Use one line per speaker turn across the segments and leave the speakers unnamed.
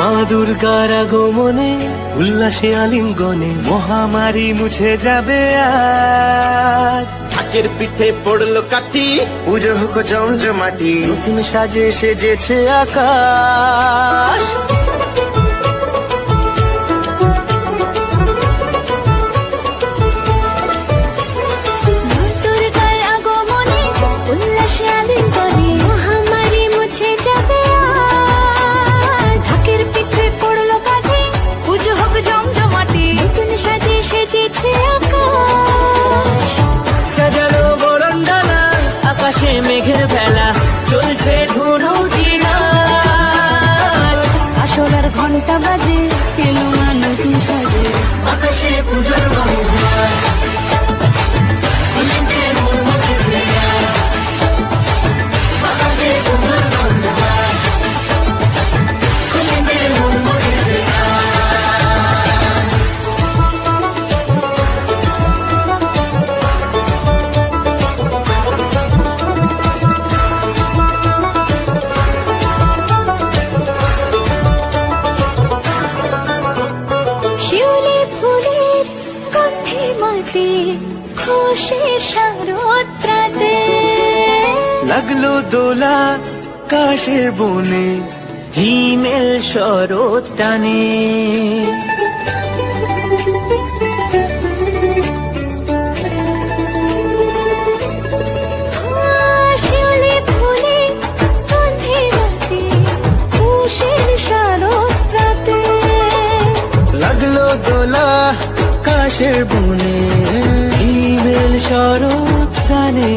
মা দুর্গার আগমনে উল্লাসে আলিঙ্গনে মহামারী মুছে যাবে আজ।
ঢাকের পিঠে পড়লো কাঠি,
পুজো হোক জমজমাটি, নতুন সাজে সেজেছে আকাশ। সাজানো বরণডালা, আকাশে মেঘের বেলা, চলছে ধুনু জিনাত।
আসলার ঘন্টা বাজে, এলো না নতুন সাজে,
আকাশে পুজোর বন্ধন।
খুশি শারদরাতে
লাগলো দোলা কাশের বনে, হিমেল শরৎ টানে।
শিউলি ফুলে গন্ধে রাতে, খুশির শারদরাতে
লাগলো দোলা কাশের বনে, হিমেল শরৎ টানে।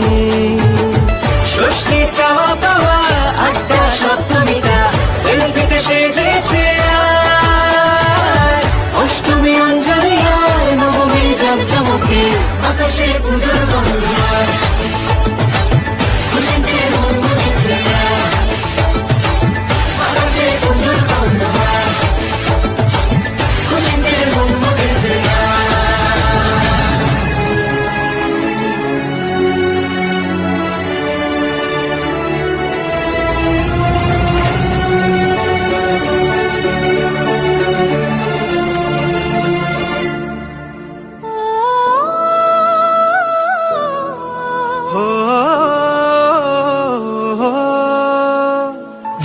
ষষ্ঠী চাওয়া পাওয়া আড্ডা সপ্তমীটা সেলফিতে সেজেছে আজ। অষ্টমী অঞ্জলি আর নবমী জমজমকে, আকাশে পুজোর বন্ধন। খুশিতে মন মুখেছে আজ, আকাশে পুজোর বন্ধন। খুশিতে মন মুখেছে আজ।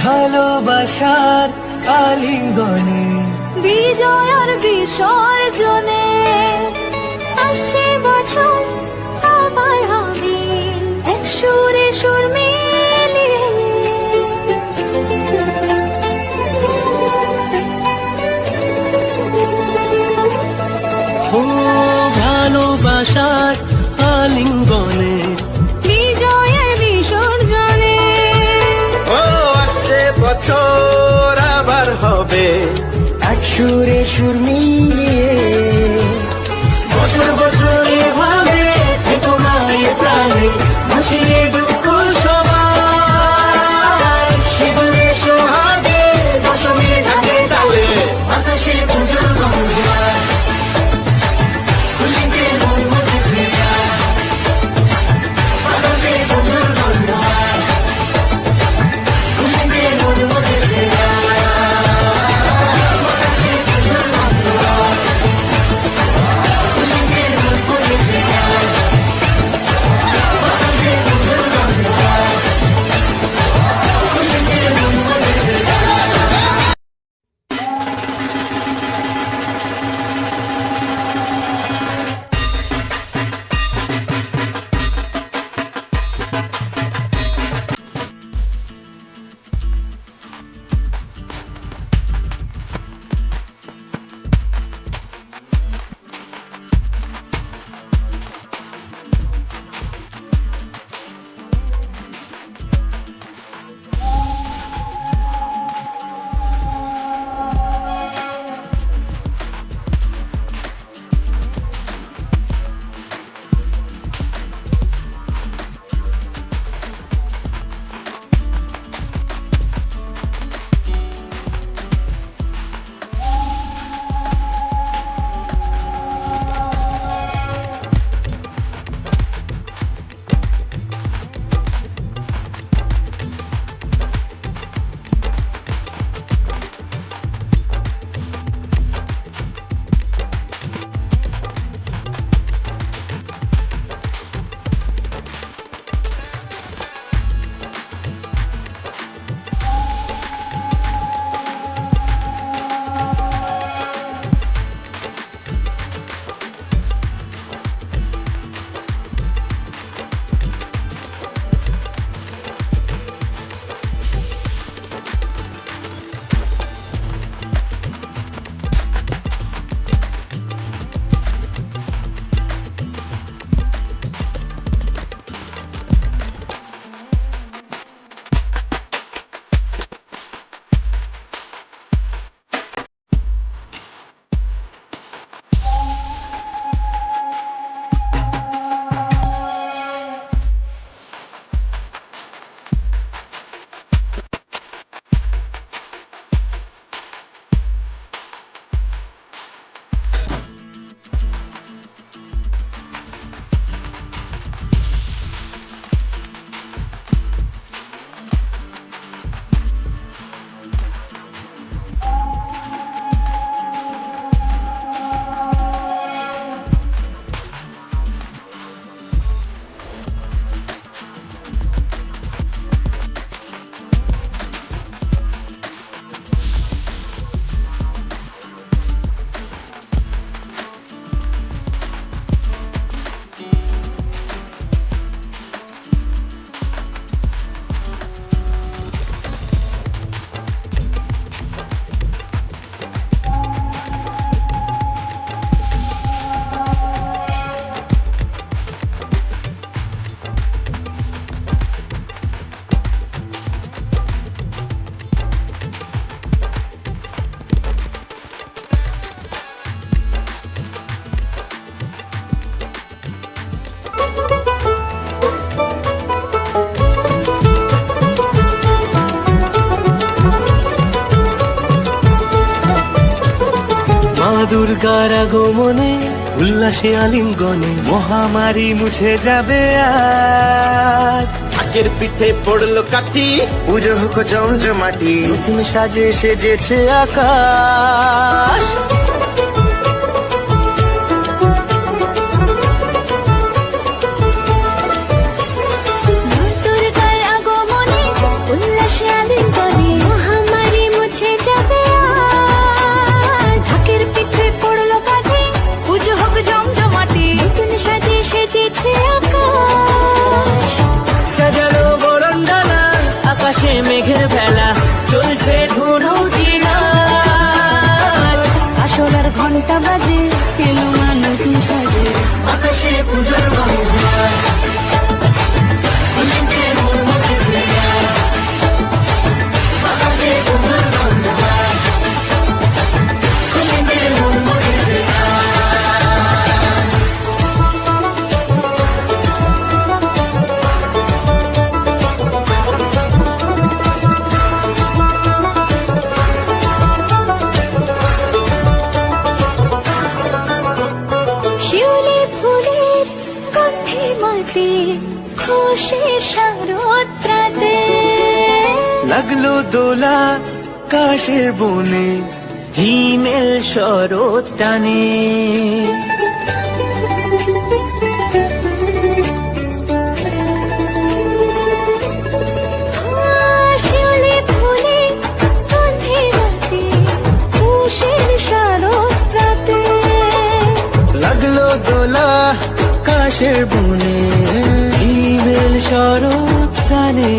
ভালোবাসার আলিঙ্গনে,
বিজয় আর বিসর্জনে আসছে বছর আবার হবে, এক সুরে সুর মিলিয়ে
ও ভালোবাসার আলিঙ্গনে,
বিজয় আর বিসর্জনে
ও আসছে বছর আবার হবে,
এক সুরে সুর মিলিয়ে। বছর বছর এভাবে থেকো মায়ের প্রাণে, ভাসিয়ে দুঃখ সবাই। সিঁদুরে সোহাগে দশমী ঢাকে তালে, আকাশে পুজোর গন্ধন। খুশিতে মন মুছেছে আজ, আকাশে পুজোর গন্ধন। খুশিতে মন মুছেছে আজ, আকাশে পুজোর গন্ধন। দুর্গার আগমনে উল্লাসে আলিঙ্গনে মহামারী মুছে যাবে আজ।
ঢাকের পিঠে পড়লো কাঠি,
পুজো হোক জমজমাটি, নতুন সাজে সেজেছে আকাশ।
দুর্গার আগমনে উল্লাসে আলিঙ্গনে মহামারী মুছে যাবে আজ। ঢাকের পিঠে পড়লো কাঠি, পুজো হোক জমজমাটি, নতুন সাজে সেজেছে আকাশ।
সাজানো বরণডালা, আকাশে মেঘের ভেলা, চলছে ধুনুচি নাচ।
আসলার ঘন্টা বাজে, এলো মা নতুন সাজে,
আকাশে পুজোর গন্ধ। খুশিতে মন মজেছে আজ। আকাশে পুজোর গন্ধ। খুশিতে মন মজেছে আজ।
শিউলি ফুলের গন্ধে মাতে, খুশি শারদ প্রাতে।
লাগলো দোলা কাশের বনে, হিমেল শরৎ টানে।
শিউলি ফুলের গন্ধে মাতে, খুশির শারদ প্রাতে।
লাগলো দোলা কাশের বনে, হিমেল শরৎ টানে।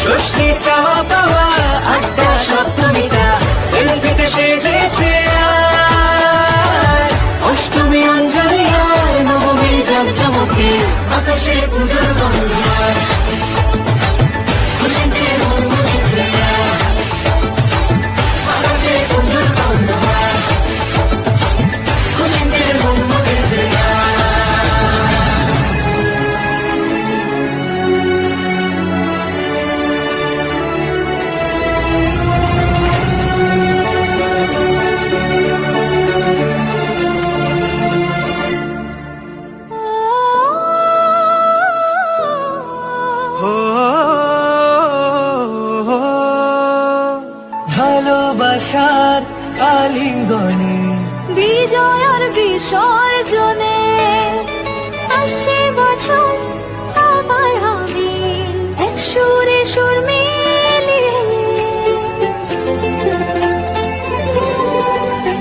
ষষ্ঠী চাওয়া পাওয়া আড্ডা সপ্তমীটা, সেলফিতে সেজেছে আজ। অষ্টমী অঞ্জলি আর নবমী জাঁকজমকে, আকাশে পুজোর গন্ধ। খুশিতে মন মজেছে আজ। আকাশে পুজোর গন্ধ। খুশিতে মন মজেছে আজ। হো ভালোবাসার আলিঙ্গনে,
বিজয় আর বিসর্জনে